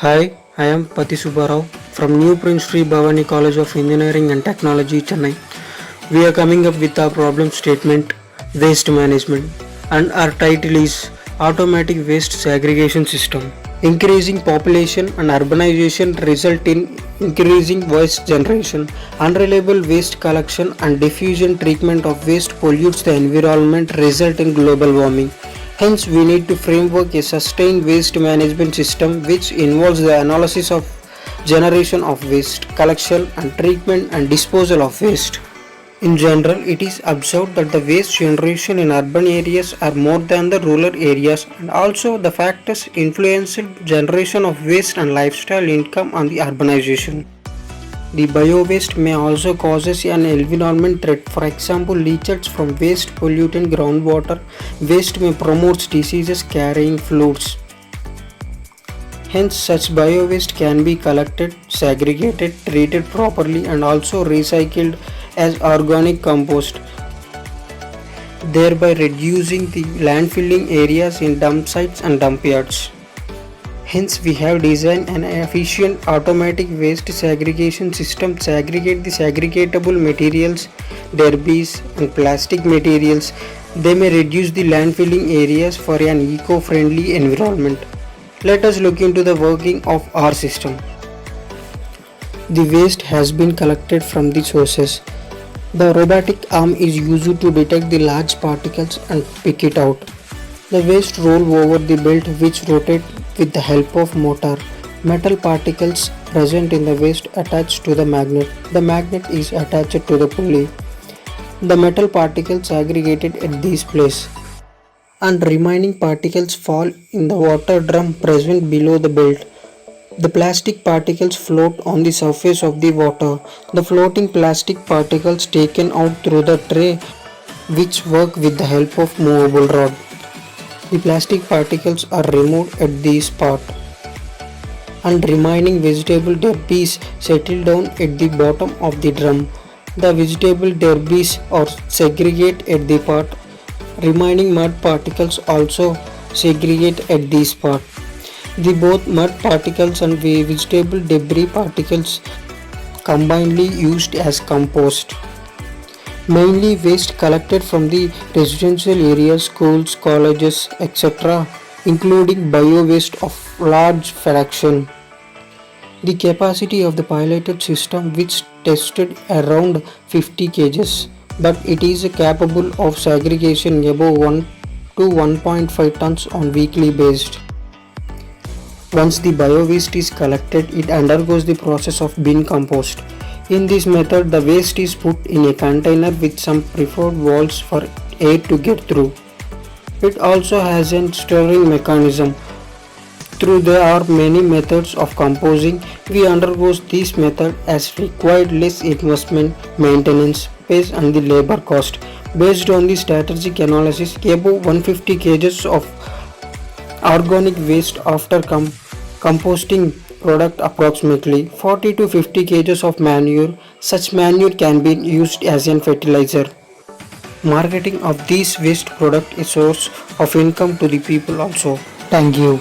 Hi, I am Pati Subbarao from New Prince Sri Bhavani College of Engineering and Technology, Chennai. We are coming up with our problem statement Waste Management, and our title is Automatic Waste Segregation System. Increasing population and urbanization result in increasing waste generation. Unreliable waste collection and diffusion treatment of waste pollutes the environment, result in global warming. Hence, we need to framework a sustained waste management system which involves the analysis of generation of waste, collection and treatment and disposal of waste. In general, it is observed that the waste generation in urban areas are more than the rural areas, and also the factors influencing generation of waste and lifestyle income on the urbanization. The bio-waste may also causes an environment threat. For example, leachate from waste pollutant groundwater waste may promote diseases carrying fluids. Hence, such bio-waste can be collected, segregated, treated properly and also recycled as organic compost, thereby reducing the landfilling areas in dump sites and dump yards. Hence, we have designed an efficient automatic waste segregation system to segregate the segregatable materials, debris and plastic materials. They may reduce the landfilling areas for an eco-friendly environment. Let us look into the working of our system. The waste has been collected from the sources. The robotic arm is used to detect the large particles and pick it out. The waste roll over the belt which rotate with the help of motor. Metal particles present in the waste attached to the magnet. The magnet is attached to the pulley. The metal particles aggregated at this place, and remaining particles fall in the water drum present below the belt. The plastic particles float on the surface of the water. The floating plastic particles taken out through the tray which work with the help of movable rod. The plastic particles are removed at this part, and remaining vegetable debris settle down at the bottom of the drum. The vegetable debris are segregate at the part. Remaining mud particles also segregate at this part. The both mud particles and vegetable debris particles combinedly used as compost. Mainly waste collected from the residential areas, schools, colleges, etc., including bio-waste of large fraction. The capacity of the piloted system which tested around 50 kg, but it is capable of segregation above 1 to 1.5 tons on weekly basis. Once the bio-waste is collected, it undergoes the process of bin compost. In this method, the waste is put in a container with some preferred walls for air to get through. It also has a stirring mechanism. Through there are many methods of composting, we undergo this method as required less investment, maintenance, space and the labor cost. Based on the strategic analysis, above 150 kg of organic waste after composting product approximately 40 to 50 kg of manure. Such manure can be used as a fertilizer. Marketing of these waste product is a source of income to the people also. Thank you.